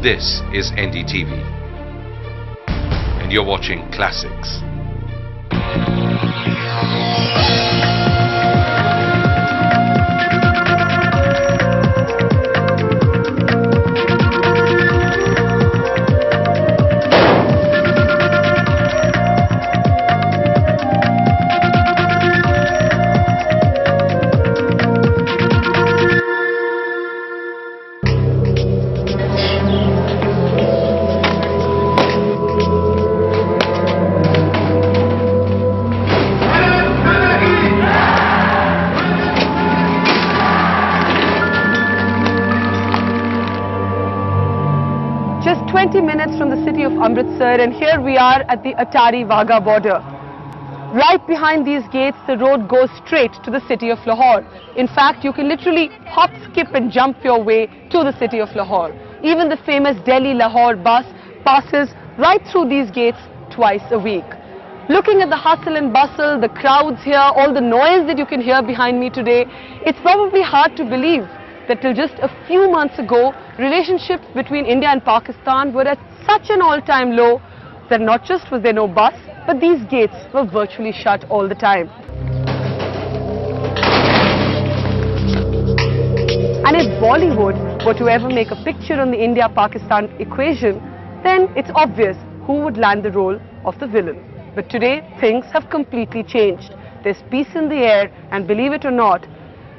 This is NDTV, and you're watching Classics. Just 20 minutes from the city of Amritsar, and here we are at the Atari-Wagah border. Right behind these gates, the road goes straight to the city of Lahore. In fact, you can literally hop, skip and jump your way to the city of Lahore. Even the famous Delhi-Lahore bus passes right through these gates twice a week. Looking at the hustle and bustle, the crowds here, all the noise that you can hear behind me today, it's probably hard to believe that till just a few months ago, relationships between India and Pakistan were at such an all-time low that not just was there no bus, but these gates were virtually shut all the time. And if Bollywood were to ever make a picture on the India-Pakistan equation, then it's obvious who would land the role of the villain. But today, things have completely changed. There's peace in the air, and believe it or not,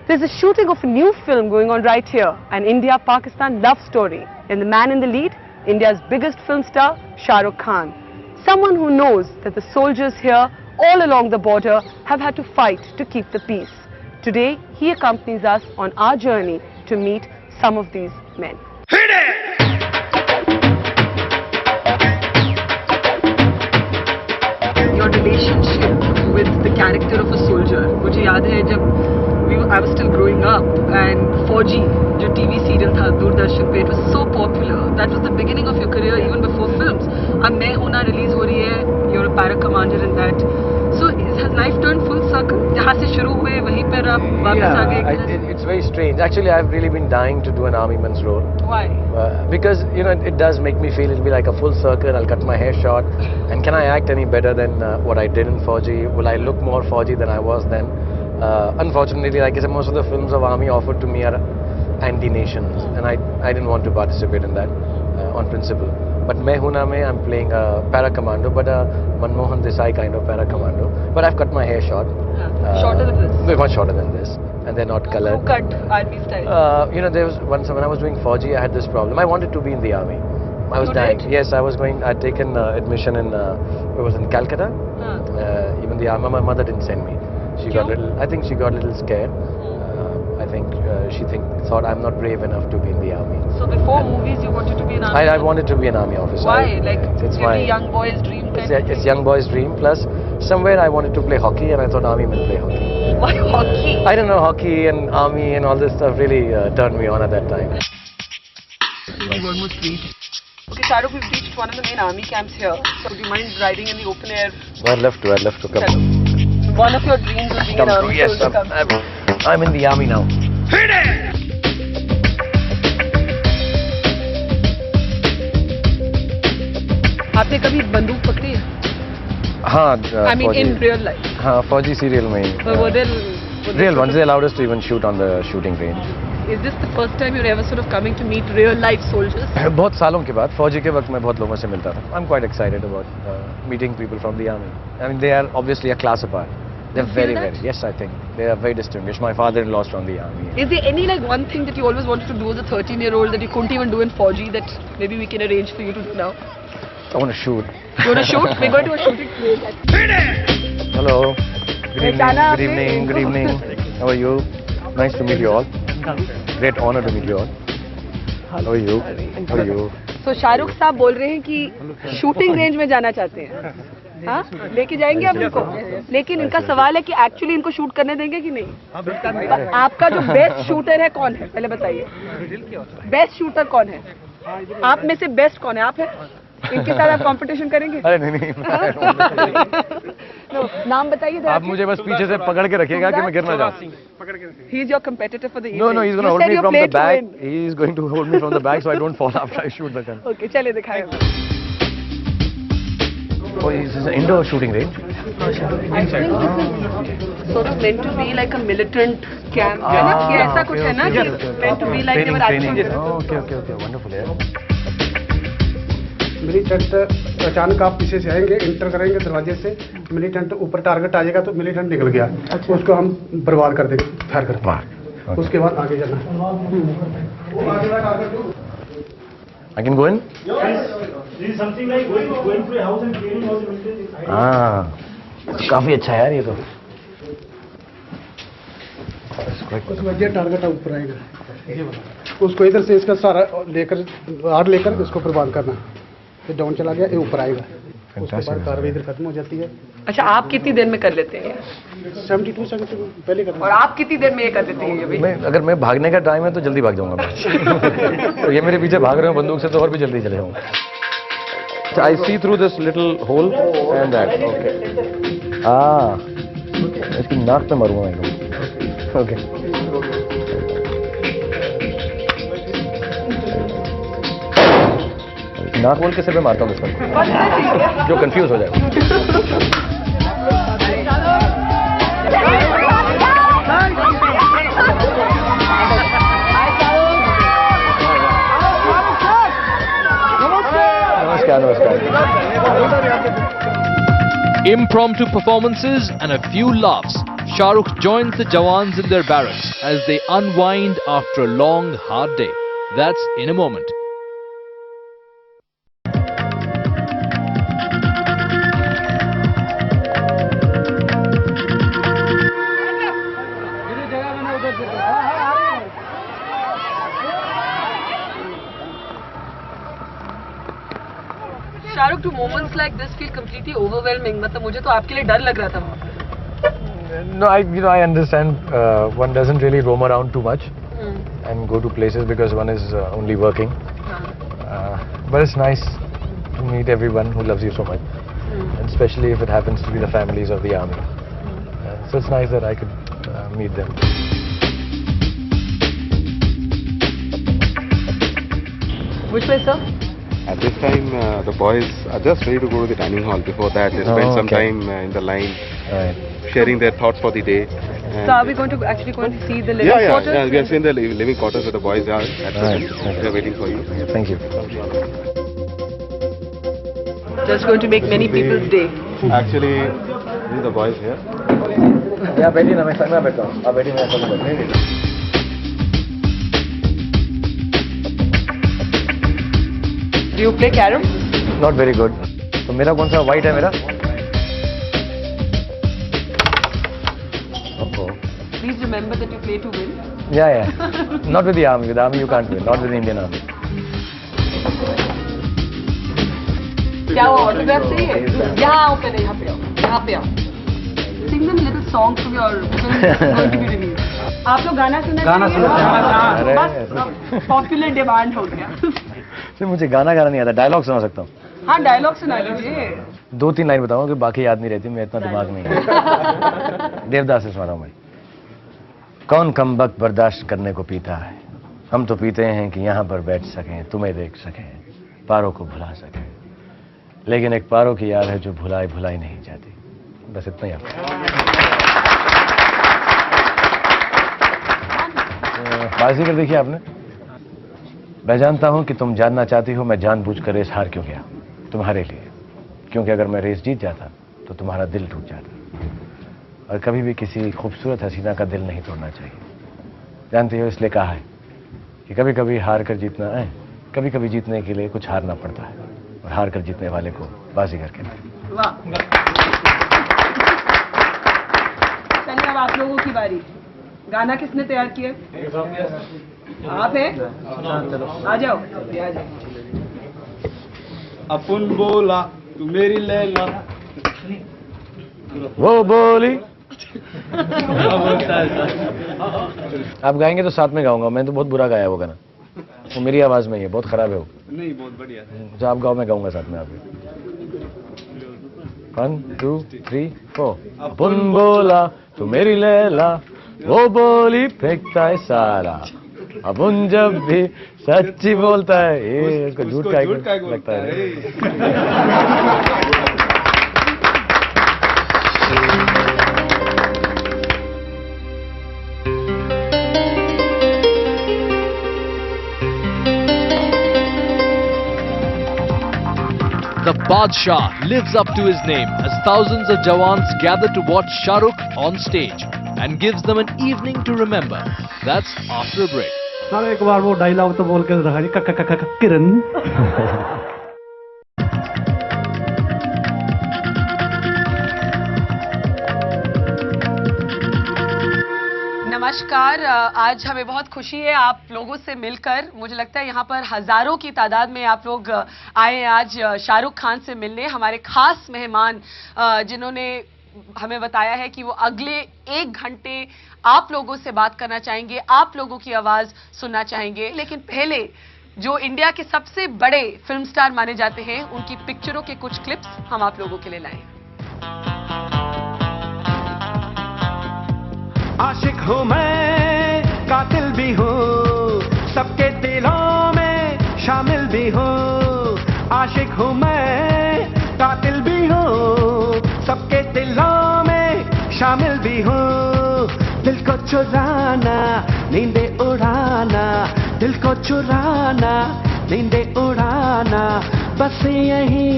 there's a shooting of a new film going on right here, an India-Pakistan love story. And the man in the lead, India's biggest film star, Shah Rukh Khan. Someone who knows that the soldiers here, all along the border, have had to fight to keep the peace. Today, he accompanies us on our journey to meet some of these men. Hit it! Your relationship with the character of a soldier, मुझे याद है जब I was still growing up, and Fauji, जो TV serial था दूरदर्शन पे, it was so popular. That was the beginning of your career even before films. अब मैं हूँ ना release हो रही है, you're a para commander in that. So has life turned full circle? जहाँ से शुरू हुए वहीं पर आप वापस आ गए? It's very strange. Actually, I've really been dying to do an army man's role. Why? Because, you know, it does make me feel it'll be like a full circle. I'll cut my hair short. And can I act any better than what I did in Fauji? Will I look more Fauji than I was then? Unfortunately, like I said, most of the films of army offered to me are anti-nations, and I didn't want to participate in that on principle. But Main Hoon Na Mein, I'm playing a para-commando, but a Manmohan Desai kind of para-commando. But I've cut my hair short. Shorter than this? No, much shorter than this. And they're not colored. Who cut army style? You know, there was once when I was doing Fauji, I had this problem. I wanted to be in the army. I was You dying. did? Yes, I was going. I'd taken admission in. It was in Calcutta. Even the army, my mother didn't send me. She got little. I think she got a little scared. I think she thought I'm not brave enough to be in the army. So before movies, you wanted to be an army? I wanted to be an army officer. Why? Like it's every young boy's dream kind of It's young boy's dream. Plus, somewhere I wanted to play hockey, and I thought army men play hockey. Why hockey? I don't know, hockey and army and all this stuff really turned me on at that time. We've almost reached. Okay, Shahrukh, we've reached one of the main army camps here. So do you mind riding in the open air? I'd love to come. Chalo. One of your dreams of being Come an true. army Yes, soldier comes true. I'm in the army now. Hit it! आपने कभी बंदूक पकड़ी है? हाँ, I mean in real life. हाँ, Fauji serial में. Were there Real ones. They allowed us to even shoot on the shooting range. Is this the first time you're ever sort of coming to meet real life soldiers? बहुत सालों के बाद फौजी के वक्त मैं बहुत लोगों से मिलता था. I'm quite excited about meeting people from the army. I mean, they are obviously a class apart. They're You feel very, that? yes, I think. They are very distinguished. My father-in-law is from the army. Is there any like one thing that you always wanted to do as a 13-year-old that you couldn't even do in Fauji that maybe we can arrange for you to do now? I want to shoot. You want to shoot? We're going to a shooting range. Hit it! Hello. Good Pehchana evening. Good आपने? evening. Good evening. How are you? Nice to meet you all. Great honor to meet you all. How are you? How are you? So Shahrukh साहब बोल रहे हैं कि shooting range में जाना चाहते हैं. हाँ, लेके जाएंगे आप इनको. लेकिन इनका सवाल है कि एक्चुअली इनको शूट करने देंगे कि नहीं. आपका जो बेस्ट शूटर है कौन है, पहले बताइए. बेस्ट शूटर कौन है? आप में से बेस्ट कौन है? आप है? इनके साथ आप कंपटीशन करेंगे? अरे नहीं. नाम बताइए. आप मुझे बस पीछे से पकड़ के रखिएगा कि मैं गिर ना जाऊं. He is your competitor for the evening. No, he's going to hold me from the back. He is going to hold me from the back so I don't fall after I shoot the gun. Okay, चलिए दिखाएं. Oh, this is an indoor shooting range. I think this is sort of meant to be like a militant camp. है ना? ये ऐसा कुछ है ना? Meant to be like they were actually. Okay. Wonderful, yeah. Militant अचानक आप पीछे से आएंगे, इंटर करेंगे दरवाजे से, मिलिटेंट ऊपर टारगेट आ जाएगा तो मिलिटेंट निकल गया. उसको हम बर्बाद कर देंगे फायर करके. उसके बाद आगे जाना. I can go in? This is something like going to a house and cleaning all the windows. हाँ, काफी अच्छा है यार ये तो. उसके बाद ये टारगेट ऊपर आएगा. उसको इधर से इसका सारा लेकर आड़ लेकर इसको बर्बाद करना. ये डाउन चला गया, ये ऊपर आएगा. उसके बाद कार्रवाई इधर खत्म हो जाती है. अच्छा, आप कितनी देर में कर लेते हैं? 72 पहले करना. और आप कितनी देर में ये कर लेते हैं? ये भी अगर मैं भागने का टाइम है तो जल्दी भाग जाऊंगा मैं. तो ये मेरे पीछे भाग रहे हो बंदूक से तो और भी जल्दी चले जाऊंगा. I see through this little hole and that. Okay. इसकी नाक पे मारूंगा एकदम. Okay. नाक बोल के सिर पे मारता हूँ इसको, जो कंफ्यूज हो जाए. नमस्कार. Impromptu performances and a few laughs. Shah Rukh joins the Jawans in their barracks as they unwind after a long, hard day. That's in a moment. Shahrukh, do moments like this feel completely overwhelming? मतलब मुझे तो आपके लिए डर लग रहा था. No, I understand. One doesn't really roam around too much and go to places because one is only working. But it's nice to meet everyone who loves you so much, and especially if it happens to be the families of the army. So it's nice that I could meet them. Which way, sir? At this time, the boys are just ready to go to the dining hall. Before that, they spend some time in the line, sharing their thoughts for the day. So are we going to actually see the living quarters? Yeah, we are seeing the living quarters where the boys are at present. They are waiting for you. Thank you. That's going to make many people's day. Actually, these are the boys here. Yeah, बैठिए ना, मैं बैठता हूँ. आप बैठिए, मैं सब बैठूँ. Do you play carom? Not very good. तो मेरा कौन सा white है मेरा? Please remember that you play to win. Yeah. Not with the army. With the army you can't win. Not with the Indian army. क्या वो autograph चाहिए? यहाँ आओ पहले, यहाँ पे आओ. यहाँ पे आओ. Sing them a little song from your film going to be released. आप लोग गाना सुना? गाना सुना. बस popular demand हो गया. मुझे गाना नहीं आता, डायलॉग सुना सकता हूँ. हाँ, डायलॉग सुना लीजिए. 2-3 लाइन बताऊँ कि बाकी याद नहीं रहती, मैं इतना दिमाग नहीं है. देवदास से सुना रहा हूँ मैं. कौन कमबख्त बर्दाश्त करने को पीता है, हम तो पीते हैं कि यहाँ पर बैठ सकें, तुम्हें देख सकें, पारों को भुला सकें. लेकिन एक पारों की याद है जो भुलाई नहीं जाती. बस इतना ही. बाजीगर देखिए आपने. मैं जानता हूं कि तुम जानना चाहती हो मैं जानबूझकर रेस हार क्यों गया तुम्हारे लिए, क्योंकि अगर मैं रेस जीत जाता तो तुम्हारा दिल टूट जाता, और कभी भी किसी खूबसूरत हसीना का दिल नहीं तोड़ना चाहिए. जानती हो, इसलिए कहा है कि कभी कभी हार कर जीतना है, कभी कभी जीतने के लिए कुछ हारना पड़ता है, और हार कर जीतने वाले को बाजीगर कहते हैं. वाह. चलिए अब आप लोगों की बारी. गाना किसने तैयार किया? आप हैं? आ जाओ. अपन बोला तू मेरी लैला, वो बोली. आप गाएंगे तो साथ में गाऊंगा. मैं तो बहुत बुरा गाया वो गाना, वो मेरी आवाज में ही है, बहुत खराब है वो. नहीं बहुत बढ़िया. जो आप गाओ मैं गाऊंगा साथ में. आप 1 2 3 4 अपन बोला तू मेरी लैला वो बोली फेंकता है सारा अपन जब भी सच्ची बोलता है ये झूठ का लगता है The Badshah lives up to his name as thousands of Jawans gather to watch Shah Rukh on stage and gives them an evening to remember. That's after a break. Sir एक बार वो डायलॉग तो बोल के रखा जी किरण नमस्कार। आज हमें बहुत खुशी है आप लोगों से मिलकर। मुझे लगता है यहाँ पर हजारों की तादाद में आप लोग आए हैं आज शाहरुख खान से मिलने। हमारे खास मेहमान जिन्होंने हमें बताया है कि वो अगले 1 घंटे आप लोगों से बात करना चाहेंगे, आप लोगों की आवाज सुनना चाहेंगे। लेकिन पहले जो इंडिया के सबसे बड़े फिल्म स्टार माने जाते हैं उनकी पिक्चरों के कुछ क्लिप्स हम आप लोगों के लिए लाए। आशिक हूँ मैं, कातिल भी हूँ, सबके दिलों में शामिल भी हूँ। आशिक हूँ मैं, कातिल भी हूँ, सबके दिलों में शामिल भी हूँ। दिल को चुराना, नींदे उड़ाना, दिल को चुराना, नींदे उड़ाना, बस यही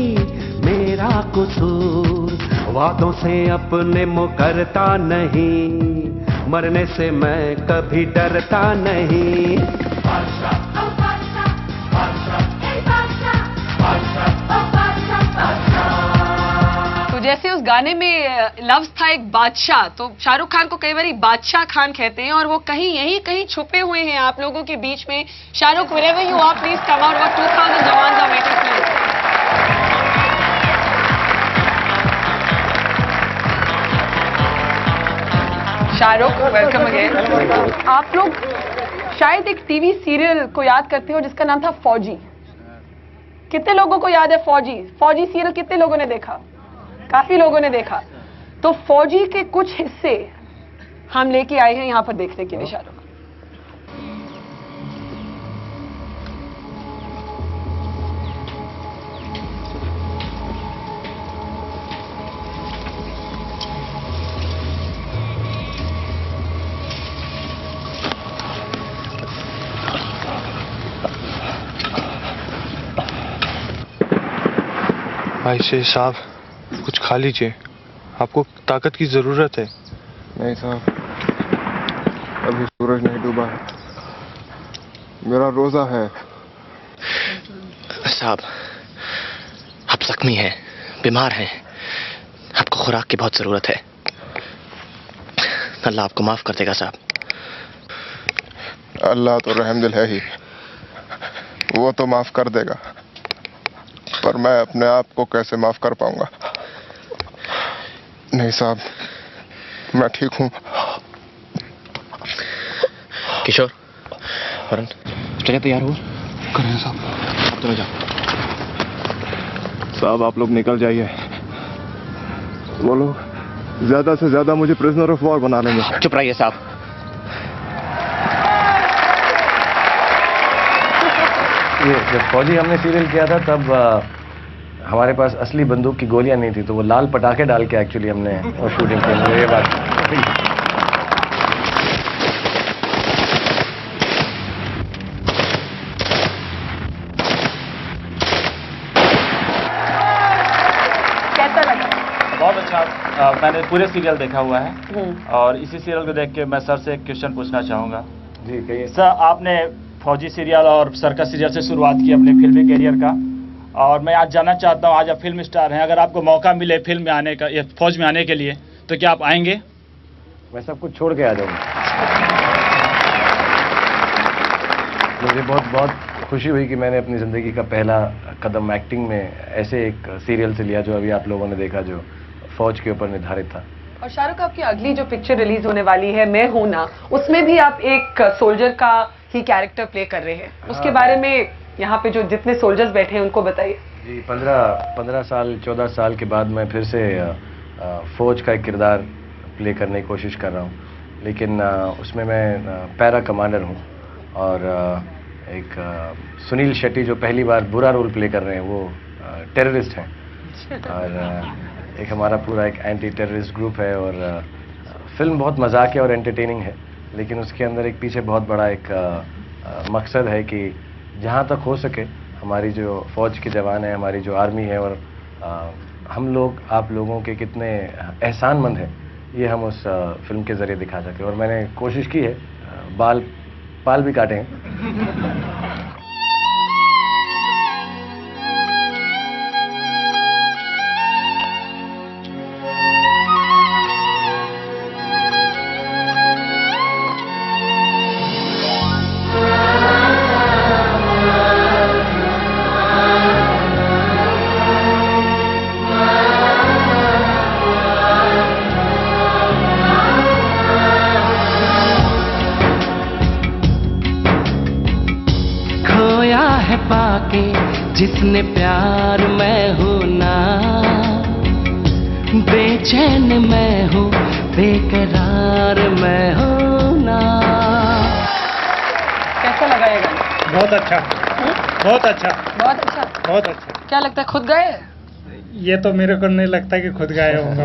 मेरा कसूर। वादों से अपने मुकरता नहीं, मरने से मैं कभी डरता नहीं। तो जैसे उस गाने में लफ्ज था एक बादशाह, तो शाहरुख खान को कई बार बादशाह खान कहते हैं और वो कहीं छुपे हुए हैं आप लोगों के बीच में। Shahrukh, wherever you are, please come out. What 2000 जवान are waiting for you. Shahrukh, welcome again. आप लोग शायद एक टीवी सीरियल को याद करते हो जिसका नाम था फौजी। कितने लोगों को याद है फौजी? फौजी सीरियल कितने लोगों ने देखा? काफी लोगों ने देखा। तो फौजी के कुछ हिस्से हम लेके आए हैं यहाँ पर देखने के लिए। शाहरुख, ऐसे साहब कुछ खा लीजिए, आपको ताकत की जरूरत है। नहीं साहब, अभी सूरज नहीं डूबा है, मेरा रोजा है। साहब आप जख्मी हैं, बीमार हैं, आपको खुराक की बहुत जरूरत है। अल्लाह आपको माफ कर देगा साहब। अल्लाह तो रहमदिल है ही, वो तो माफ कर देगा, पर मैं अपने आप को कैसे माफ कर पाऊंगा? नहीं साहब, मैं ठीक हूँ। किशोर, वरुण, चले तैयार हो? करें साहब। चलो जाओ। साहब आप लोग निकल जाइए, वो लोग ज्यादा से ज्यादा मुझे प्रिजनर ऑफ वॉर बना लेंगे। चुप रहिए साहब। ये जब फौजी हमने सीरियल किया था तब हमारे पास असली बंदूक की गोलियां नहीं थी, तो वो लाल पटाखे डाल के एक्चुअली हमने वो शूटिंग की। ये बात कैसा लगा? बहुत अच्छा। मैंने पूरे सीरियल देखा हुआ है और इसी सीरियल को देख के मैं सर से एक क्वेश्चन पूछना चाहूँगा। जी कहिए सर, आपने फौजी सीरियल और सर्कस सीरियल से शुरुआत की अपने फिल्मी करियर का, और मैं आज जानना चाहता हूं, आज आप फिल्म स्टार हैं, अगर आपको मौका मिले फिल्म में आने का या फौज में आने के लिए, तो क्या आप आएंगे? मैं सब कुछ छोड़ के आ जाऊंगा। मुझे बहुत खुशी हुई कि मैंने अपनी ज़िंदगी का पहला कदम एक्टिंग में ऐसे एक सीरियल से लिया जो अभी आप लोगों ने देखा, जो फौज के ऊपर निर्धारित था। और शाहरुख, आपकी अगली जो पिक्चर रिलीज होने वाली है मैं हूं ना, उसमें भी आप एक सोल्जर का ही कैरेक्टर प्ले कर रहे हैं। उसके बारे में यहाँ पे जो जितने सोल्जर्स बैठे हैं उनको बताइए। जी 15 साल 14 साल के बाद मैं फिर से फ़ौज का एक किरदार प्ले करने की कोशिश कर रहा हूँ, लेकिन उसमें मैं पैरा कमांडर हूँ और एक सुनील शेट्टी जो पहली बार बुरा रोल प्ले कर रहे हैं वो टेररिस्ट हैं और एक हमारा पूरा एक एंटी टेररिस्ट ग्रुप है और फिल्म बहुत मजाकिया और एंटरटेनिंग है, लेकिन उसके अंदर एक पीछे बहुत बड़ा एक मकसद है कि जहाँ तक हो सके हमारी जो फ़ौज के जवान हैं, हमारी जो आर्मी है और हम लोग आप लोगों के कितने एहसानमंद हैं, ये हम उस फिल्म के ज़रिए दिखा सकें। और मैंने कोशिश की है, बाल भी काटे हैं। पाके जिसने प्यार मैं हूँ ना, बेचैन मैं हूँ बेकरार मैं हूँ ना। कैसा लगा ये गाना? बहुत अच्छा, बहुत अच्छा, बहुत अच्छा, बहुत अच्छा। क्या लगता है खुद गाए? ये तो मेरे को नहीं लगता कि खुद गाए होंगे।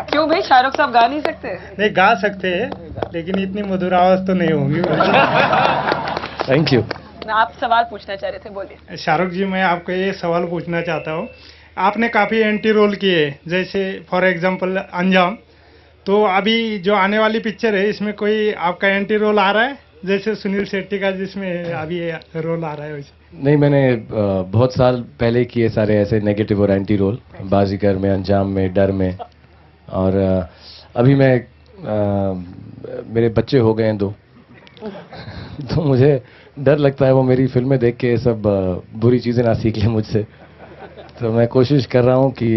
क्यों भाई, शाहरुख साहब गा नहीं सकते? नहीं, गा सकते हैं, लेकिन इतनी मधुर आवाज तो नहीं होगी। Thank you. आप सवाल पूछना चाह रहे थे, बोलिए। शाहरुख जी, मैं आपको ये सवाल पूछना चाहता हूँ, आपने काफ़ी एंटी रोल किए, जैसे फॉर एग्जांपल अंजाम, तो अभी जो आने वाली पिक्चर है इसमें कोई आपका एंटी रोल आ रहा है, जैसे सुनील शेट्टी का जिसमें अभी रोल आ रहा है वैसे? नहीं, मैंने बहुत साल पहले किए सारे ऐसे नेगेटिव और एंटी रोल, बाजीगर में, अंजाम में, डर में, और अभी मैं मेरे बच्चे हो गए हैं 2 तो मुझे डर लगता है वो मेरी फिल्में देख के सब बुरी चीज़ें ना सीख लें मुझसे, तो मैं कोशिश कर रहा हूँ कि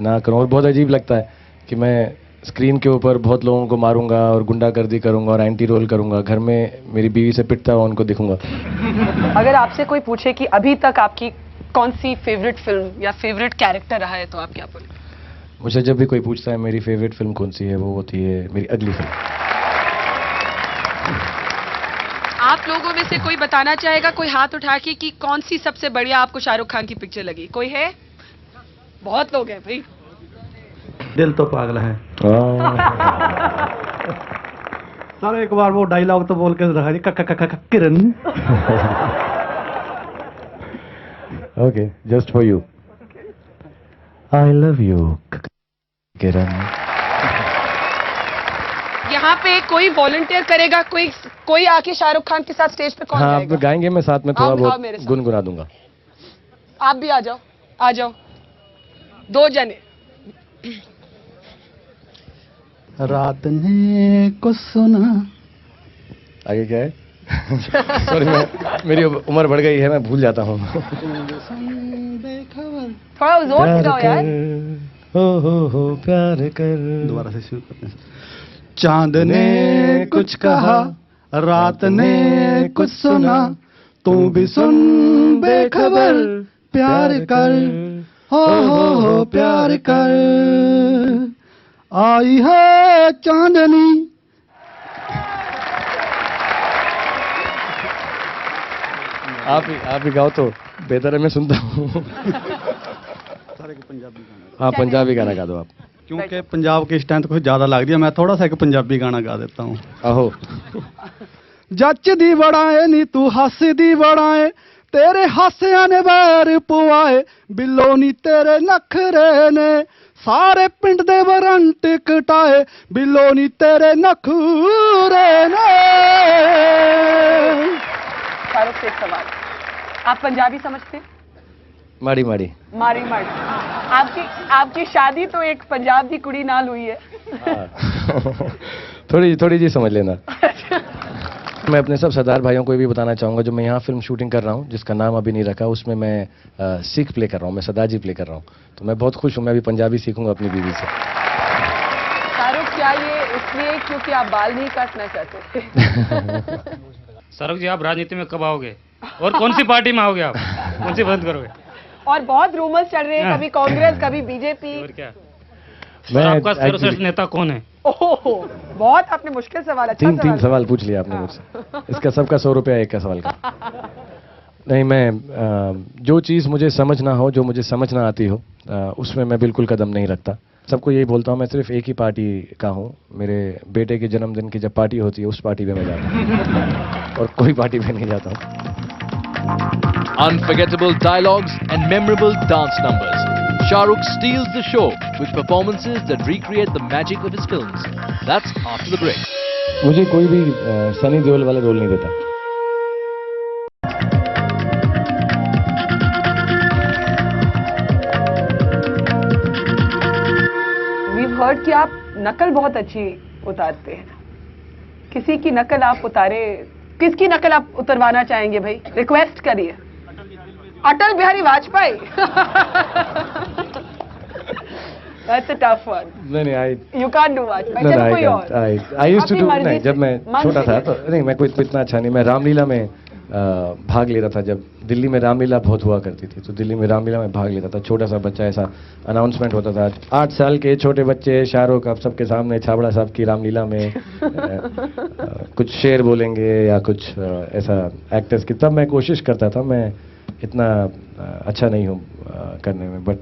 ना करूँ। और बहुत अजीब लगता है कि मैं स्क्रीन के ऊपर बहुत लोगों को मारूंगा और गुंडागर्दी करूंगा और एंटी रोल करूंगा, घर में मेरी बीवी से पिटता हुआ उनको दिखूंगा। अगर आपसे कोई पूछे कि अभी तक आपकी कौन सी फेवरेट फिल्म या फेवरेट कैरेक्टर रहा है, तो आप क्या बोलेंगे? मुझे जब भी कोई पूछता है मेरी फेवरेट फिल्म कौन सी है, वो होती है मेरी अगली फिल्म। आप लोगों में से कोई बताना चाहेगा, कोई हाथ उठा के, कि कौन सी सबसे बढ़िया आपको शाहरुख खान की पिक्चर लगी? कोई है? बहुत लोग हैं भाई। दिल तो पागल है। सर एक बार वो डायलॉग तो बोल के रखा Kiran. Okay, just for you, I love you Kiran. यहाँ पे कोई वॉलंटियर करेगा, कोई आके शाहरुख खान के साथ स्टेज पे कौन हाँ, गाएंगे, मैं साथ में थोड़ा बहुत गुनगुना दूंगा। आप भी आ जाओ, आ जाओ, 2 जने। रात ने कुछ सुना। आगे क्या है? सॉरी, मेरी उम्र बढ़ गई है, मैं भूल जाता हूँ। थोड़ा जोर से गाओ यार। हो प्यार कर। दोबारा से शुरू करते हैं। चांद ने कुछ कहा, रात ने कुछ सुना, तू भी सुन बेखबर, प्यार कर, हो प्यार कर, आई है चांदनी। आप ही गाओ तो बेहतर है, मैं सुनता हूँ। हाँ, पंजाबी गाना गा दो आप, क्योंकि पंजाब की स्ट्रेंथ कुछ ज्यादा लगती है, मैं थोड़ा सा एक पंजाबी गाना गा देता हूँ। आहो। जच दी बड़ाए नी तू हस दी बड़ाए, तेरे हासिया ने बैर पुआए, बिल्लो नी तेरे नखरे ने सारे पिंड दे वरंट कटाए, बिल्लो नी तेरे नखरे ने। शाहरुख से एक सवाल, आप पंजाबी समझते? माड़ी माड़ी मारी मारी। आपकी शादी तो एक पंजाब की कुड़ी नाल हुई है। थोड़ी जी समझ लेना। मैं अपने सब सरदार भाइयों को ये भी बताना चाहूँगा, जो मैं यहाँ फिल्म शूटिंग कर रहा हूँ, जिसका नाम अभी नहीं रखा, उसमें मैं सिख प्ले कर रहा हूँ, मैं सरदार जी प्ले कर रहा हूँ, तो मैं बहुत खुश हूँ। मैं अभी पंजाबी सीखूंगा अपनी बीवी से। शाहरुख, क्या ये इसलिए क्योंकि आप बाल नहीं काटना चाहते थे? शाहरुख जी, आप राजनीति में कब आओगे और कौन सी पार्टी में आओगे आप? मुझे बंद करोगे? और बहुत रूमर्स चल रहे हैं, कभी कांग्रेस कभी बीजेपी। और क्या? आपका सर्वश्रेष्ठ नेता कौन है? ओहो, बहुत आपने मुश्किल सवाल, अच्छा तीन सवाल पूछ लिया आपने मुझसे। इसका सबका 100 रुपया एक का सवाल का। नहीं, मैं जो चीज़ मुझे समझ ना हो, जो मुझे समझ ना आती हो, उसमें मैं बिल्कुल कदम नहीं रखता। सबको यही बोलता हूँ, मैं सिर्फ एक ही पार्टी का हूँ। मेरे बेटे के जन्मदिन की जब पार्टी होती है, उस पार्टी में मैं जाता हूँ और कोई पार्टी में नहीं जाता हूँ। Unforgettable dialogues and memorable dance numbers. Shah Rukh steals the show with performances that recreate the magic of his films. That's after the break. मुझे कोई भी सनी देओल वाला रोल नहीं देता। We've heard कि आप नकल बहुत अच्छी उतारते हैं। किसी की नकल आप उतारे, किसकी नकल आप उतरवाना चाहेंगे भाई? रिक्वेस्ट करिए। Atal Bihari Vajpayee. That's a tough one. नहीं, You can't do वाजपेयी। चलो कोई और। I used to do, नहीं, जब मैं छोटा था तो नहीं, मैं कोई इतना अच्छा नहीं। मैं रामलीला में भाग लेता था। जब दिल्ली में रामलीला बहुत हुआ करती थी, तो दिल्ली में रामलीला में भाग लेता था। छोटा सा बच्चा, ऐसा अनाउंसमेंट होता था, 8 साल के छोटे बच्चे शाहरुख आप सबके सामने छाबड़ा साहब की रामलीला में कुछ शेर बोलेंगे या कुछ ऐसा एक्टर्स की। तब मैं कोशिश करता था, मैं इतना अच्छा नहीं हूँ करने में, बट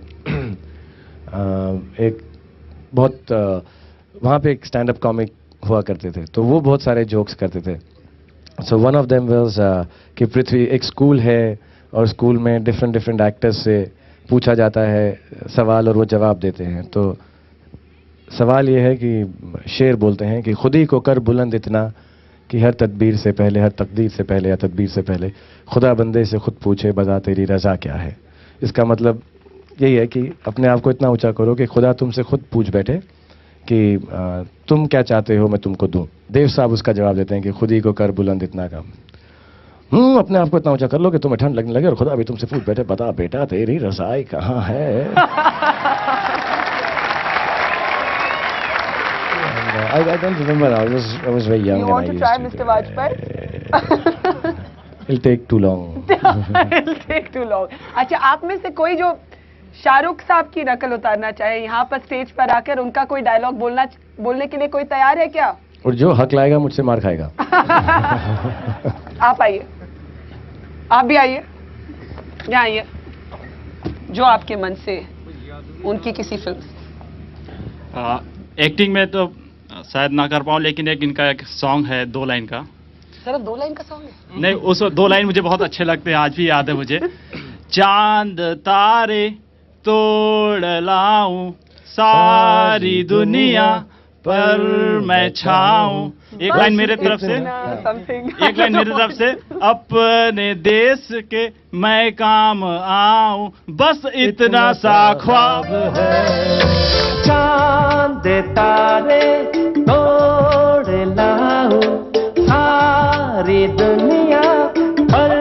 एक बहुत वहाँ पे एक स्टैंड अप कॉमिक हुआ करते थे, तो वो बहुत सारे जोक्स करते थे। So one of them was कि पृथ्वी एक स्कूल है और स्कूल में डिफरेंट एक्टर्स से पूछा जाता है सवाल और वो जवाब देते हैं। तो सवाल ये है कि शेर बोलते हैं कि खुद ही को कर बुलंद इतना कि हर तदबीर से पहले, हर तकदीर से पहले या तदबीर से पहले खुदा बंदे से खुद पूछे बता तेरी रज़ा क्या है। इसका मतलब यही है कि अपने आप को इतना ऊंचा करो कि खुदा तुमसे खुद पूछ बैठे कि तुम क्या चाहते हो मैं तुमको दूं। देव साहब उसका जवाब देते हैं कि खुद ही को कर बुलंद इतना का। अपने आप को इतना ऊंचा कर लो कि तुम्हें ठंड लगने लगे और खुदा भी तुमसे पूछ बैठे बता बेटा तेरी रज़ाई कहाँ है। I don't remember. I was very young. You want to try, Mr. Vajpayee? It'll take too long. It'll take too long. अच्छा, आप में से कोई जो शाहरुख साहब की नकल उतारना चाहे, यहाँ पर स्टेज पर आकर उनका कोई डायलॉग बोलने के लिए कोई तैयार है क्या? और जो हक लाएगा मुझसे मार खाएगा। आप आइए, आप भी आइए, यहाँ आइए। जो आपके मन से उनकी किसी फिल्म। एक्टिंग में तो शायद ना कर पाऊँ, लेकिन इनका एक सॉन्ग है 2 लाइन का। सर 2 लाइन का सॉन्ग है? नहीं, उस 2 लाइन मुझे बहुत अच्छे लगते हैं, आज भी याद है मुझे। चांद तारे तोड़ लाऊं सारी दुनिया पर मैं छाऊं। एक लाइन मेरे तरफ से, एक लाइन मेरी तरफ से, अपने देश के मैं काम आऊं, बस इतना सा ख्वाब है। चांद तारे तोड़ लाऊं सारी दुनिया पर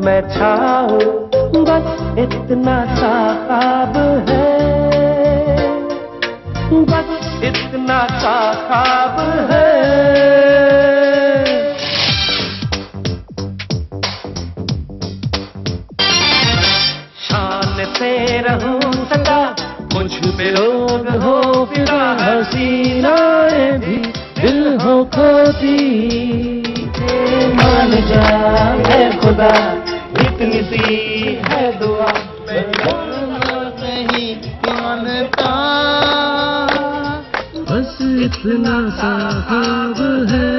मैं छाऊं, बस इतना सा ख्वाब है, बस इतना सा ख्वाब है। शान से रहूं सदा, मुझ पे लोग हो फिदा, हसीनाएं भी दिल हो खोती, मान जा है खुदा इतनी सी है दुआ, नहीं मानता, बस इतना सा ख्वाब है।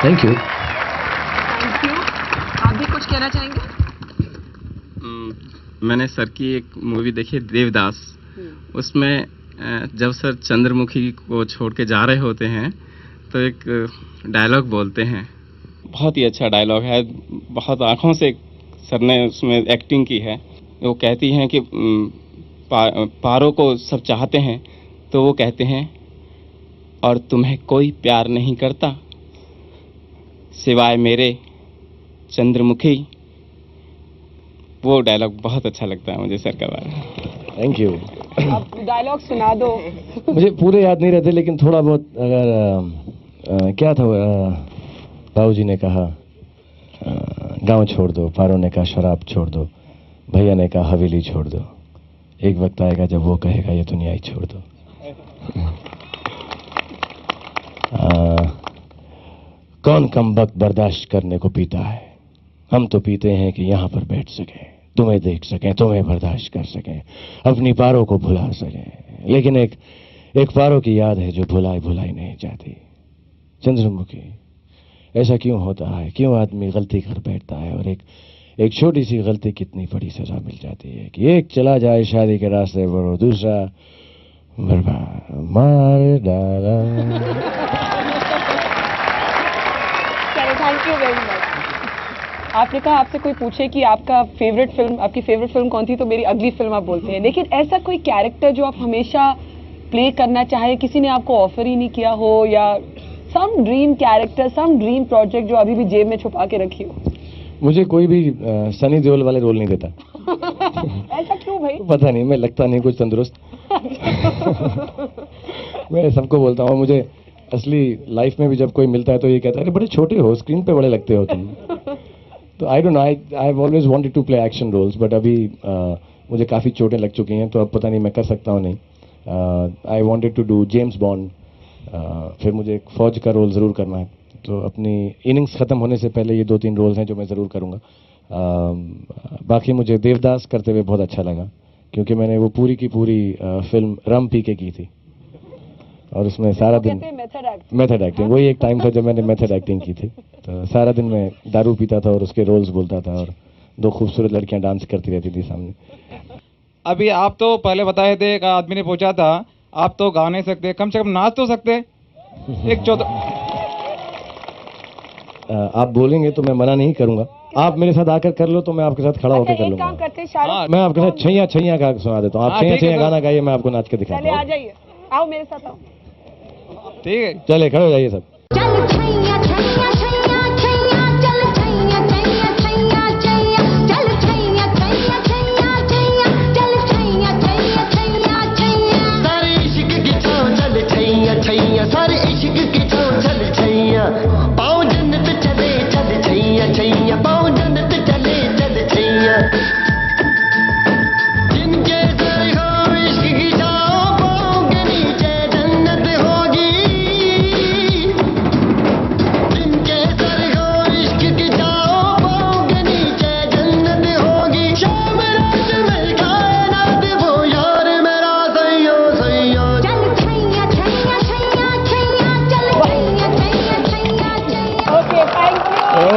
Thank you. Thank you. आप भी कुछ कहना चाहेंगे? मैंने सर की एक मूवी देखी देवदास, उसमें जब सर चंद्रमुखी को छोड़ के जा रहे होते हैं तो एक डायलॉग बोलते हैं, बहुत ही अच्छा डायलॉग है, बहुत आंखों से सर ने उसमें एक्टिंग की है। वो कहती हैं कि पारों को सब चाहते हैं, तो वो कहते हैं और तुम्हें कोई प्यार नहीं करता सिवाय मेरे चंद्रमुखी। वो डायलॉग बहुत अच्छा लगता है मुझे सर का बारे। Thank you. आप डायलॉग सुना दो। मुझे पूरे याद नहीं रहते, लेकिन थोड़ा बहुत अगर क्या था बाबूजी ने कहा गांव छोड़ दो, पारो ने कहा शराब छोड़ दो, भैया ने कहा हवेली छोड़ दो, एक वक्त आएगा जब वो कहेगा ये दुनिया ही छोड़ दो। कौन कम वक्त बर्दाश्त करने को पीता है, हम तो पीते हैं कि यहाँ पर बैठ सकें, तुम्हें देख सकें, तुम्हें बर्दाश्त कर सकें, अपनी पारों को भुला सकें। लेकिन एक पारों की याद है जो भुलाई नहीं जाती। चंद्रमुखी, ऐसा क्यों होता है, क्यों आदमी गलती कर बैठता है और एक छोटी सी गलती कितनी बड़ी सजा मिल जाती है कि एक चला जाए शादी के रास्ते पर और दूसरा बर्बाद मार डाला। Thank you very much. आपने कहा आपसे कोई पूछे कि आपकी फेवरेट फिल्म कौन थी, तो मेरी अगली फिल्म आप बोलते हैं। लेकिन ऐसा कोई कैरेक्टर जो आप हमेशा प्ले करना चाहे, किसी ने आपको ऑफर ही नहीं किया हो, या some dream character, some dream project जो अभी भी जेब में छुपा के रखी हो? मुझे कोई भी सनी देओल वाले रोल नहीं देता। ऐसा क्यों भाई? पता नहीं, मैं लगता नहीं कुछ तंदुरुस्त। मैं सबको बोलता हूँ, मुझे असली लाइफ में भी जब कोई मिलता है तो ये कहता है अरे बड़े छोटे हो, स्क्रीन पे बड़े लगते हो तुम। तो I don't know, I have always wanted to play action roles, but अभी मुझे काफ़ी चोटें लग चुकी हैं, तो अब पता नहीं मैं कर सकता हूँ नहीं। I wanted to do James Bond, फिर मुझे एक फौज का रोल ज़रूर करना है, तो अपनी इनिंग्स ख़त्म होने से पहले ये 2-3 रोल्स हैं जो मैं ज़रूर करूँगा। बाकी मुझे देवदास करते हुए बहुत अच्छा लगा, क्योंकि मैंने वो पूरी की पूरी फिल्म रम पी के की थी, और उसमें सारा दिन मेथड एक्टिंग, वही एक टाइम था जब मैंने मेथड एक्टिंग की थी। तो सारा दिन मैं दारू पीता था और उसके रोल्स बोलता था, और 2 खूबसूरत लड़कियां डांस करती रहती थी सामने। अभी आप तो पहले बताए थे, एक आदमी ने पूछा था आप तो गा नहीं सकते, कम से कम नाच तो सकते। एक आप बोलेंगे तो मैं मना नहीं करूंगा, आप मेरे साथ आकर कर लो तो मैं आपके साथ खड़ा होकर कर लूंगा। मैं आपके साथ छैया छैया गा सुना देता हूँ, आप छैया छैया गाना गाइए, मैं आपको नाच के दिखाता हूँ। आ जाइए, आओ मेरे साथ आओ। ठीक है, चले खड़े हो जाइए सब।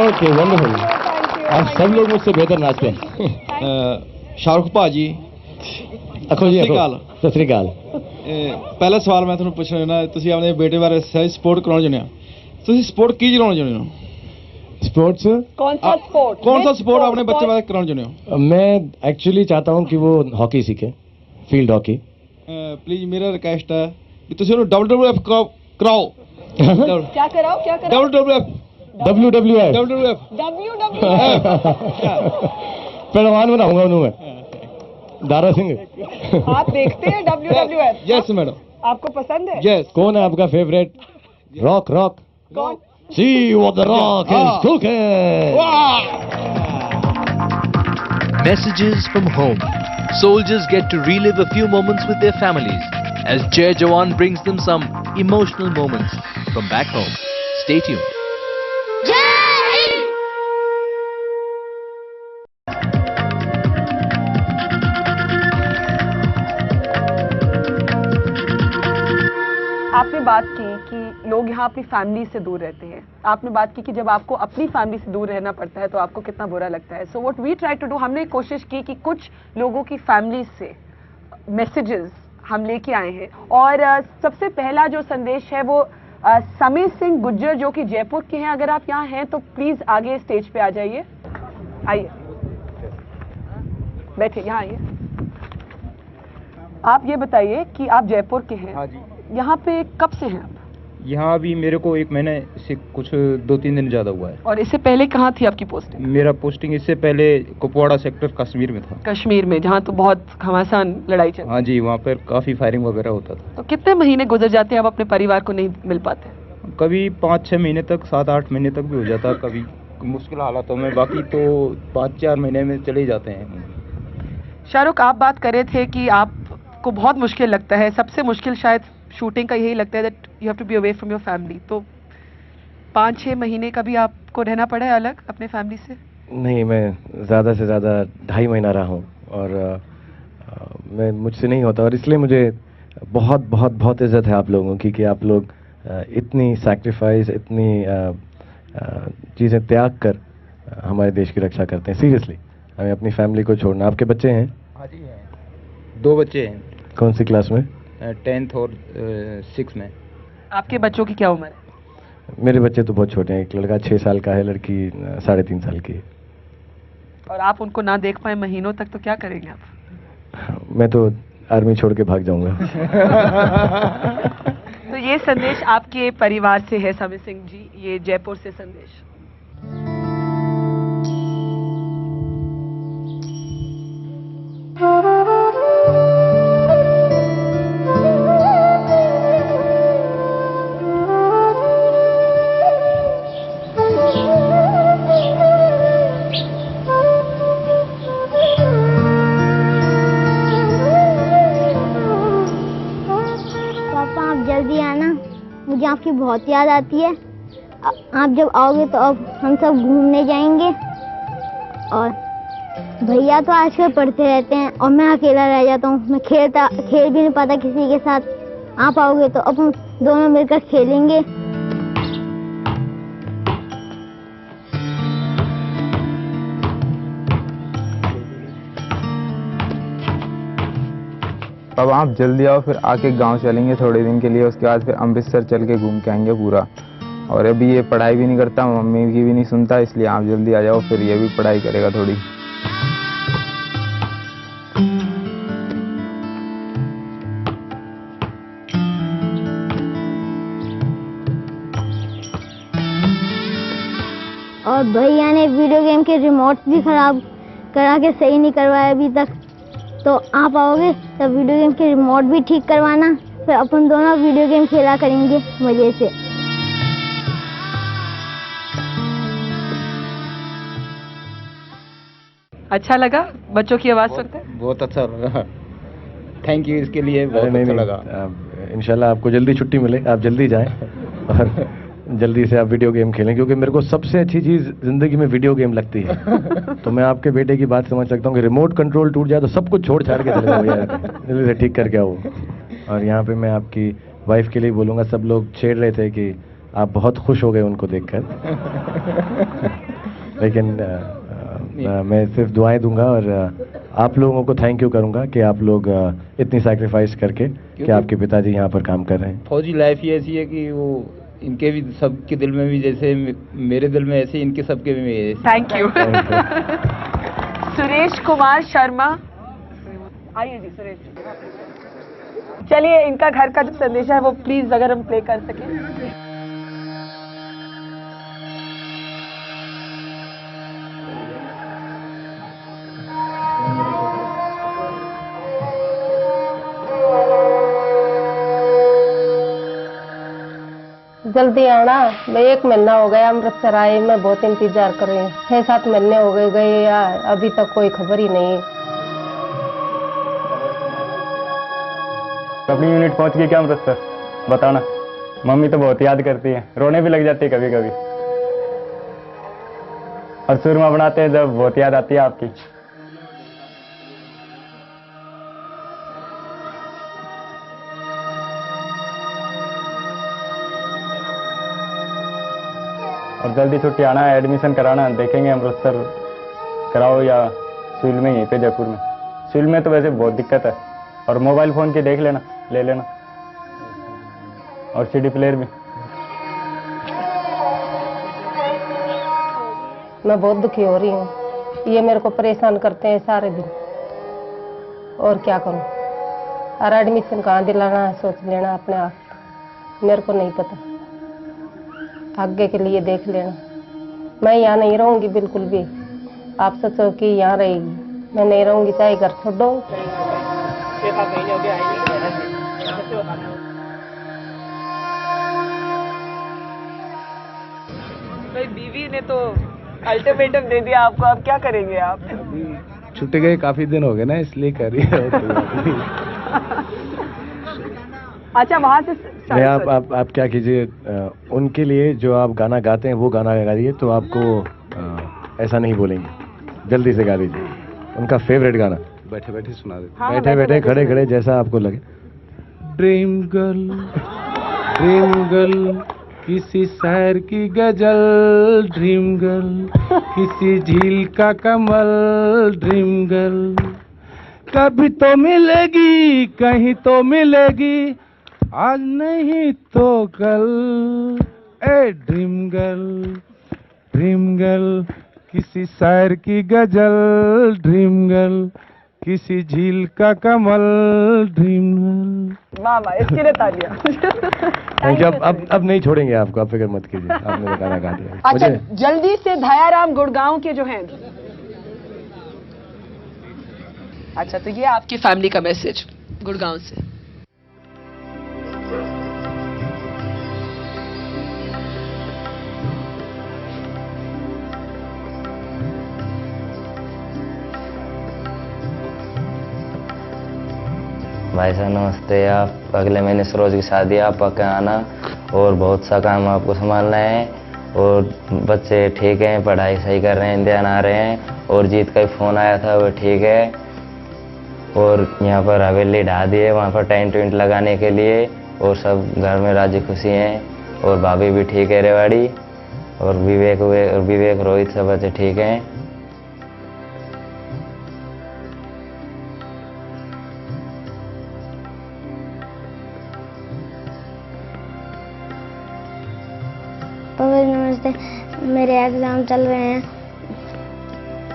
Okay, wonderful. आज सब लोग मुझसे बेहतर नाचते हैं। शाहरुख भाजी, अखो जी, सत श्री अकाल। ਪਹਿਲਾ ਸਵਾਲ ਮੈਂ ਤੁਹਾਨੂੰ ਪੁੱਛਣਾ ਚਾਹੁੰਦਾ, ਤੁਸੀਂ ਆਪਣੇ ਬੇਟੇ ਬਾਰੇ ਸਪੋਰਟ ਕਰਾਉਣਾ ਚਾਹੁੰਦੇ ਹੋ, ਤੁਸੀਂ ਸਪੋਰਟ ਕੀ ਚਲਾਉਣਾ ਚਾਹੁੰਦੇ ਹੋ? स्पोर्ट्स कौन सा स्पोर्ट अपने बच्चे वाले कराना चाहते हो? मैं एक्चुअली चाहता हूँ कि वो हॉकी सीखे, फील्ड हॉकी। प्लीज मेरा रिक्वेस्ट है कि तुम WWF कराओ। क्या कराओ? WWF पहलवान बनाऊंगा उन्हें मैं, दारा सिंह। आप देखते हैं WWF? Yes madam. आपको पसंद है? यस। कौन है आपका फेवरेट? रॉक। कौन? See what the rock is cooking. Messages from home. Soldiers get to relive a few moments with their families as Jai Jawan brings them some emotional moments from back home. Stay tuned. आपने बात की कि लोग यहाँ अपनी family से दूर रहते हैं, आपने बात की कि जब आपको अपनी फैमिली से दूर रहना पड़ता है तो आपको कितना बुरा लगता है। So what we try to do, हमने कोशिश की कि कुछ लोगों की फैमिली से मैसेजेस हम लेके आए हैं, और सबसे पहला जो संदेश है वो समीर सिंह गुज्जर जो कि जयपुर के हैं। अगर आप यहाँ हैं तो प्लीज आगे स्टेज पे आ जाइए, आइए बैठिए, यहाँ आइए। आप ये बताइए कि आप जयपुर के हैं। हाँ जी। यहाँ पे कब से हैं आप? यहाँ अभी मेरे को 1 महीने से कुछ 2-3 दिन ज़्यादा हुआ है। और इससे पहले कहाँ थी आपकी पोस्टिंग? मेरा पोस्टिंग इससे पहले कुपवाड़ा सेक्टर कश्मीर में था। कश्मीर में, जहाँ तो बहुत घमासान लड़ाई चल। हाँ जी, वहाँ पर काफ़ी फायरिंग वगैरह होता था। तो कितने महीने गुजर जाते हैं आप अपने परिवार को नहीं मिल पाते? कभी 5-6 महीने तक, 7-8 महीने तक भी हो जाता, कभी मुश्किल हालातों में, बाकी तो 5-4 महीने में चले जाते हैं। शाहरुख, आप बात कर रहे थे कि आपको बहुत मुश्किल लगता है, सबसे मुश्किल शायद शूटिंग का यही लगता है that you have to be away from your family. तो 5-6 महीने का भी आपको रहना पड़ा है अलग अपने फैमिली से? नहीं, मैं ज़्यादा से ज़्यादा 2.5 महीना रहा हूँ और मैं मुझसे नहीं होता, और इसलिए मुझे बहुत बहुत बहुत इज़्ज़त है आप लोगों की कि आप लोग इतनी सैक्रिफाइस, इतनी चीज़ें त्याग कर हमारे देश की रक्षा करते हैं। सीरियसली, हमें अपनी फैमिली को छोड़ना। आपके बच्चे हैं? हाँ जी हैं, 2 बच्चे हैं। कौन सी क्लास में? 10th और 6 में। आपके बच्चों की क्या उम्र है? मेरे बच्चे तो बहुत छोटे हैं, एक लड़का 6 साल का है, लड़की 3.5 साल की है। और आप उनको ना देख पाए महीनों तक तो क्या करेंगे आप? मैं तो आर्मी छोड़ के भाग जाऊंगा। तो ये संदेश आपके परिवार से है समीर सिंह जी, ये जयपुर से संदेश। जल्दी आना, मुझे आपकी बहुत याद आती है। आप जब आओगे तो अब हम सब घूमने जाएंगे। और भैया तो आजकल पढ़ते रहते हैं और मैं अकेला रह जाता हूँ, मैं खेल भी नहीं पाता किसी के साथ। आप आओगे तो अब हम दोनों मिलकर खेलेंगे। अब आप जल्दी आओ, फिर आके गांव चलेंगे थोड़े दिन के लिए, उसके बाद फिर अमृतसर चल के घूम के आएंगे पूरा। और अभी ये पढ़ाई भी नहीं करता, मम्मी की भी नहीं सुनता, इसलिए आप जल्दी आ जाओ, फिर ये भी पढ़ाई करेगा थोड़ी। और भैया ने वीडियो गेम के रिमोट भी खराब करा के सही नहीं करवाया अभी तक। तो आप आओगे तब वीडियो गेम के रिमोट भी ठीक करवाना, फिर अपन दोनों वीडियो गेम खेला करेंगे मजे से। अच्छा लगा बच्चों की आवाज़ सुनकर? बहुत अच्छा लगा, थैंक यू इसके लिए, बहुत अच्छा लगा। इंशाल्लाह आपको जल्दी छुट्टी मिले, आप जल्दी जाएं और जल्दी से आप वीडियो गेम खेलें, क्योंकि मेरे को सबसे अच्छी चीज़ ज़िंदगी में वीडियो गेम लगती है। तो मैं आपके बेटे की बात समझ सकता हूँ कि रिमोट कंट्रोल टूट जाए तो सब कुछ छोड़ छाड़ के चले जाओ यार, जल्दी से ठीक करके आओ। और यहाँ पे मैं आपकी वाइफ के लिए बोलूँगा, सब लोग छेड़ रहे थे कि आप बहुत खुश हो गए उनको देखकर, लेकिन मैं सिर्फ दुआएं दूंगा और आप लोगों को थैंक यू करूंगा कि आप लोग इतनी सैक्रिफाइस करके कि आपके पिताजी यहाँ पर काम कर रहे हैं। फौजी लाइफ ही ऐसी है कि वो इनके भी सबके दिल में भी जैसे मेरे दिल में ऐसे इनके सबके भी। Thank you. सुरेश कुमार शर्मा, आइए जी सुरेश। चलिए इनका घर का जो संदेश है वो प्लीज अगर हम प्ले कर सकें। जल्दी आना, मैं 1 महीना हो गया अमृतसर आए, मैं बहुत इंतजार कर रही हूँ। 6-7 महीने हो गए यार, अभी तक कोई खबर ही नहीं। अपनी यूनिट पहुंच गई क्या अमृतसर? बताना, मम्मी तो बहुत याद करती है, रोने भी लग जाती है कभी कभी, और सुरमा बनाते हैं जब बहुत याद आती है आपकी। और जल्दी छुट्टी आना है, एडमिशन कराना, देखेंगे अमृतसर कराओ या सिविल में यहीं पे जयपुर में। सिविल में तो वैसे बहुत दिक्कत है, और मोबाइल फ़ोन की देख लेना, ले लेना, और CD प्लेयर भी। मैं बहुत दुखी हो रही हूँ, ये मेरे को परेशान करते हैं सारे दिन, और क्या करूँ। और एडमिशन कहाँ दिलाना है सोच लेना अपने आप, मेरे को नहीं पता, आगे के लिए देख लेना। मैं यहाँ नहीं रहूँगी बिल्कुल भी, आप सोचो कि यहाँ रहेगी, मैं नहीं रहूँगी, चाहे घर छोड़ो। भाई बीवी ने तो अल्टीमेटम दे दिया आपको, अब क्या करेंगे आप? छुट्टी गए काफी दिन हो गए ना, इसलिए कर रही है। अच्छा, वहाँ से नहीं, आप क्या कीजिए, उनके लिए जो आप गाना गाते हैं वो गाना गा दीजिए, तो आपको ऐसा नहीं बोलेंगे, जल्दी से गा दीजिए उनका फेवरेट गाना। बैठे बैठे सुना दे। हाँ, बैठे बैठे खड़े खड़े जैसा आपको लगे। ड्रीम गर्ल किसी शायर की गजल, ड्रीम गर्ल किसी झील का कमल, ड्रीम गर्ल कभी तो मिलेगी, कहीं तो मिलेगी, आज नहीं तो कल। ए ड्रीम गर्ल किसी शायर की गजल, ड्रीम गर्ल किसी झील का कमल, ड्रीम गर्ल। वाह, इसके लिए तालियां। Thank you. अब नहीं छोड़ेंगे आपको, आप फिक्र मत कीजिए, आपने तो गाना गा दिया। अच्छा, जल्दी से दयाराम गुड़गांव के जो हैं। अच्छा, तो ये आपकी फैमिली का मैसेज गुड़गांव से। भाई साहब नमस्ते। आप अगले महीने सरोज की शादी, आप पक्का आना, और बहुत सा काम आपको संभालना है। और बच्चे ठीक हैं, पढ़ाई सही कर रहे हैं, ध्यान आ रहे हैं। और जीत का ही फ़ोन आया था, वो ठीक है। और यहाँ पर हवेली ढा दी है, वहाँ पर टेंट वेंट लगाने के लिए, और सब घर में राजी खुशी हैं। और भाभी भी ठीक है रेवाड़ी, और विवेक रोहित सब बच्चे ठीक हैं। नमस्ते, मेरे एग्ज़ाम चल रहे हैं,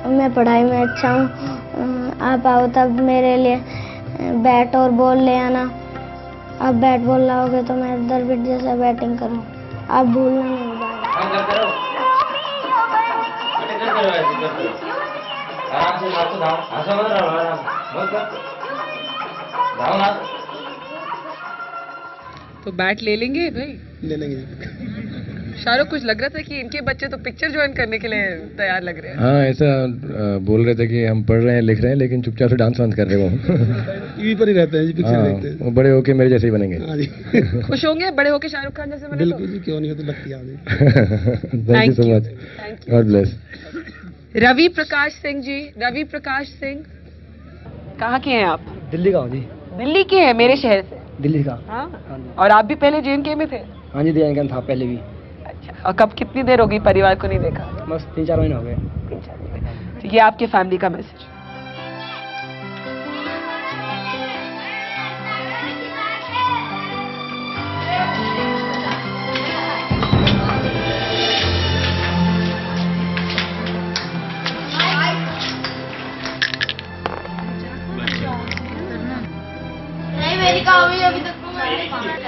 मैं पढ़ाई में अच्छा हूँ। आप आओ तब मेरे लिए बैट और बॉल ले आना। आप बैट बॉल लाओगे तो मैं द्रविड़ जैसा बैटिंग करूँ, आप भूलना नहीं। तो बैट ले लेंगे भाई? ले लेंगे। शाहरुख, कुछ लग रहा था कि इनके बच्चे तो पिक्चर ज्वाइन करने के लिए तैयार लग रहे हैं। हाँ, ऐसा बोल रहे थे कि हम पढ़ रहे हैं, लिख रहे हैं, लेकिन चुपचाप से डांस वांस कर रहे हो। टीवी पर ही रहते हैं जी, पिक्चर देखते हैं। वो बड़े होके मेरे जैसे ही बनेंगे। हाँ जी। खुश होंगे बड़े होके शाहरुख खान जैसे बने? बिल्कुल जी, क्यों नहीं, हो तो लगती है। Thank you so much, God bless. Ravi Prakash Singh ji, Ravi Prakash Singh कहाँ के हैं आप? दिल्ली का हूँ जी। दिल्ली के हैं, मेरे शहर से? दिल्ली का। हाँ, और आप भी पहले JNK में थे? हाँ जी, JNK था पहले भी। अच्छा, और कब, कितनी देर होगी परिवार को नहीं देखा? बस 3-4 महीने हो गए। 3-4 महीने। तो ये आपके फैमिली का मैसेज।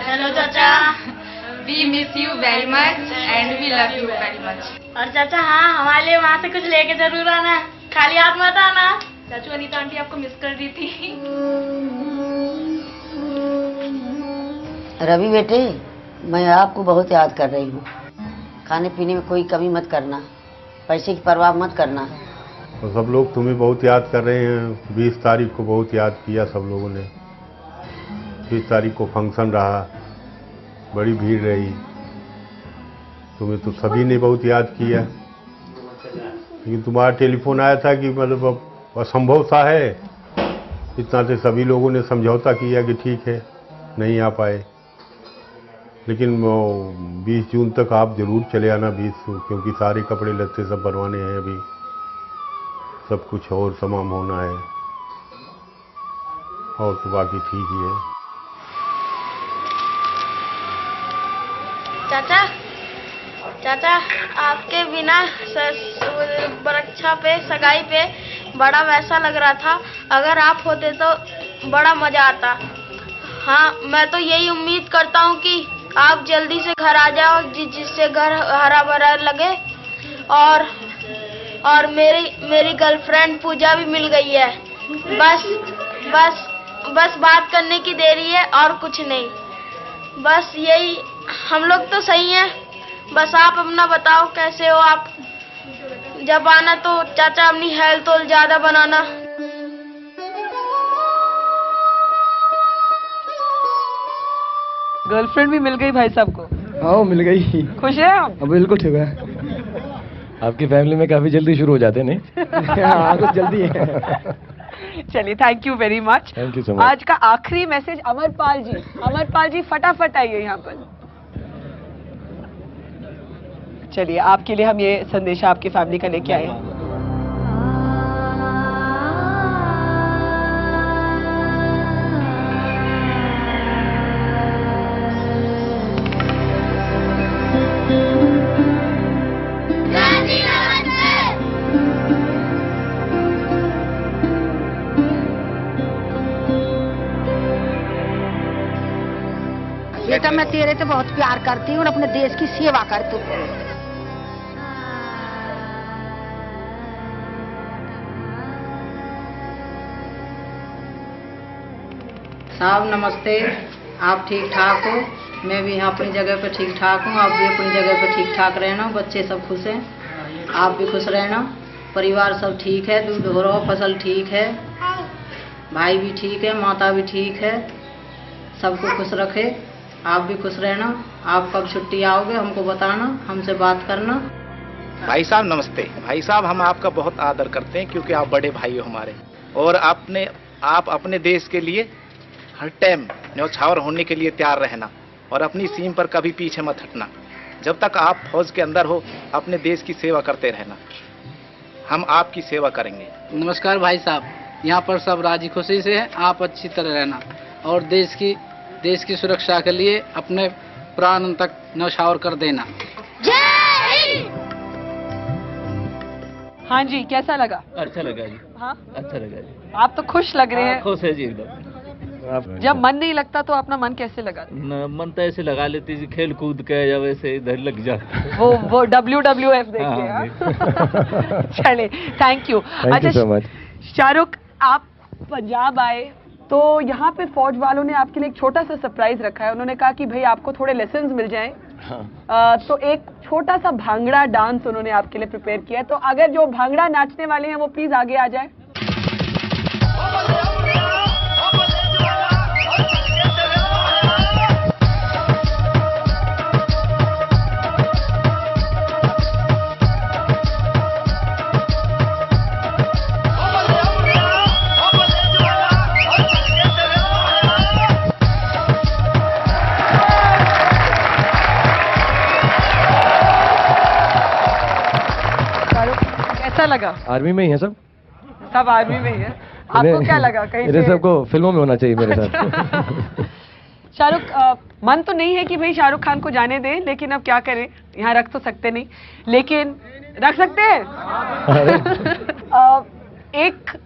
हेलो चाचा, we miss you very much and we love you very much. और चाचा, हाँ, हमारे लिए वहाँ से कुछ लेके जरूर आना, खाली हाथ मत आना। चाचू, अनीता आंटी आपको मिस कर रही थी। रवि बेटे, मैं आपको बहुत याद कर रही हूँ। खाने पीने में कोई कमी मत करना, पैसे की परवाह मत करना। तो सब लोग तुम्हें बहुत याद कर रहे हैं। 20 तारीख को बहुत याद किया सब लोगों ने। 20 तारीख को फंक्शन रहा, बड़ी भीड़ रही। तुम्हें तो सभी ने बहुत याद किया, लेकिन तुम्हारा टेलीफोन आया था कि मतलब अब असंभव सा है। इतना से सभी लोगों ने समझौता किया कि ठीक है, नहीं आ पाए। लेकिन 20 जून तक आप जरूर चले आना। 20, क्योंकि सारे कपड़े लत्ते सब बनवाने हैं, अभी सब कुछ और तमाम होना है, और तो बाकी ठीक ही है। चाचा, चाचा, आपके बिना बरक्षा पे, सगाई पे बड़ा वैसा लग रहा था। अगर आप होते तो बड़ा मजा आता। हाँ, मैं तो यही उम्मीद करता हूँ कि आप जल्दी से घर आ जाओ, जिससे घर हरा भरा लगे। और मेरी गर्लफ्रेंड पूजा भी मिल गई है। बस बात करने की देरी है और कुछ नहीं। बस यही, हम लोग तो सही हैं। बस आप अपना बताओ, कैसे हो आप? जब आना तो चाचा अपनी हेल्थ और ज्यादा बनाना। गर्लफ्रेंड भी मिल गई भाई साहब को? हाँ मिल गई। खुश है आप? बिल्कुल ठीक है। आपकी फैमिली में काफी जल्दी शुरू हो जाते नहीं? हाँ कुछ जल्दी है। चलिए thank you very much. Thank you so much. आज का आखिरी मैसेज अमरपाल जी फटाफट आइए यहाँ पर। चलिए आपके लिए हम ये संदेश आपकी फैमिली का लेके आए हैं। बेटा मैं तेरे से बहुत प्यार करती हूँ और अपने देश की सेवा कर तू। साहब नमस्ते, आप ठीक ठाक हो? मैं भी यहाँ अपनी जगह पे ठीक ठाक हूँ, आप भी अपनी जगह पे ठीक ठाक रहना, बच्चे सब खुश हैं, आप भी खुश रहना, परिवार सब ठीक है, दूध हो रहा, फसल ठीक है, भाई भी ठीक है, माता भी ठीक है, सबको खुश रखे, आप भी खुश रहना। आप कब छुट्टी आओगे हमको बताना, हमसे बात करना। भाई साहब नमस्ते। भाई साहब हम आपका बहुत आदर करते हैं क्योंकि आप बड़े भाई हो हमारे, और आप अपने देश के लिए हर टाइम न्यौछावर होने के लिए तैयार रहना और अपनी सीम पर कभी पीछे मत हटना। जब तक आप फौज के अंदर हो अपने देश की सेवा करते रहना, हम आपकी सेवा करेंगे। नमस्कार भाई साहब, यहाँ पर सब राजी खुशी से हैं, आप अच्छी तरह रहना और देश की सुरक्षा के लिए अपने प्राण तक न्यौछावर कर देना। हाँ जी कैसा लगा? अच्छा लगा जी। हाँ अच्छा लगा जी। आप तो खुश लग रहे हैं। खुश है जी एकदम। जब मन नहीं लगता तो अपना मन कैसे लगा? मन तो ऐसे लगा लेती जी, खेल कूद के या वैसे इधर लग जाता। वो WWF देख के। चले थैंक यू। अच्छा शाहरुख, आप पंजाब आए तो यहाँ पे फौज वालों ने आपके लिए एक छोटा सा सरप्राइज रखा है। उन्होंने कहा कि भाई आपको थोड़े लेसन्स मिल जाएं। तो एक छोटा सा भांगड़ा डांस उन्होंने आपके लिए प्रिपेयर किया है, तो अगर जो भांगड़ा नाचने वाले हैं वो प्लीज आगे आ जाए। कैसा लगा? आर्मी में ही है सब आर्मी में ही है। आपको क्या लगा? कहीं मेरे सबको फिल्मों में होना चाहिए मेरे साथ। शाहरुख, मन तो नहीं है कि भाई शाहरुख खान को जाने दें, लेकिन अब क्या करें, यहाँ रख तो सकते नहीं, लेकिन रख सकते हैं। एक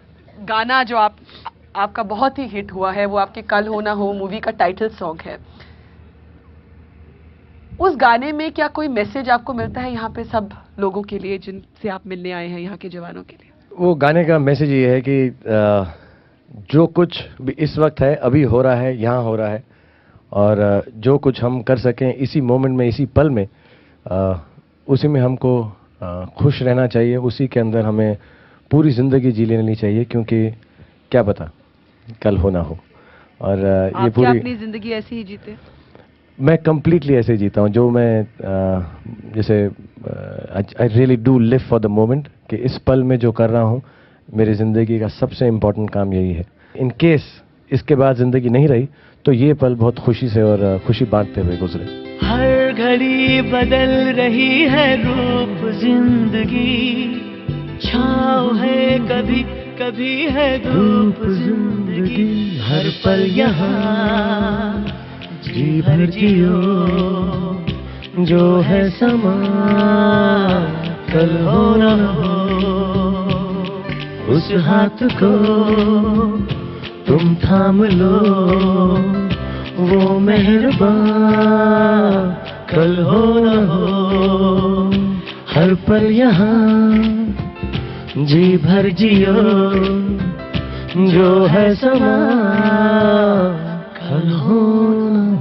गाना जो आपका बहुत ही हिट हुआ है, वो आपके कल हो ना हो मूवी का टाइटल सॉन्ग है। उस गाने में क्या कोई मैसेज आपको मिलता है यहाँ पे सब लोगों के लिए जिनसे आप मिलने आए हैं, यहाँ के जवानों के लिए? वो गाने का मैसेज ये है कि जो कुछ भी इस वक्त है, अभी हो रहा है, यहाँ हो रहा है, और जो कुछ हम कर सकें इसी मोमेंट में, इसी पल में, उसी में हमको खुश रहना चाहिए, उसी के अंदर हमें पूरी ज़िंदगी जी लेनी चाहिए, क्योंकि क्या पता कल हो ना हो। और ये पूरी अपनी ज़िंदगी ऐसी ही जीते? मैं कम्प्लीटली ऐसे जीता हूँ, जो मैं जैसे I really do live for the moment, कि इस पल में जो कर रहा हूँ मेरी ज़िंदगी का सबसे इम्पोर्टेंट काम यही है। इन केस इसके बाद ज़िंदगी नहीं रही तो ये पल बहुत खुशी से और खुशी बांटते हुए गुजरे। हर घड़ी बदल रही है रूप जिंदगी, छाँव है कभी कभी है धूप जिंदगी, हर पल यहाँ जी भर जियो, जो है समा कल हो ना हो, उस हाथ को तुम थाम लो, वो मेहरबान कल हो ना हो, हर पल यहाँ जी भर जियो, जो है समा कल हो ना हो।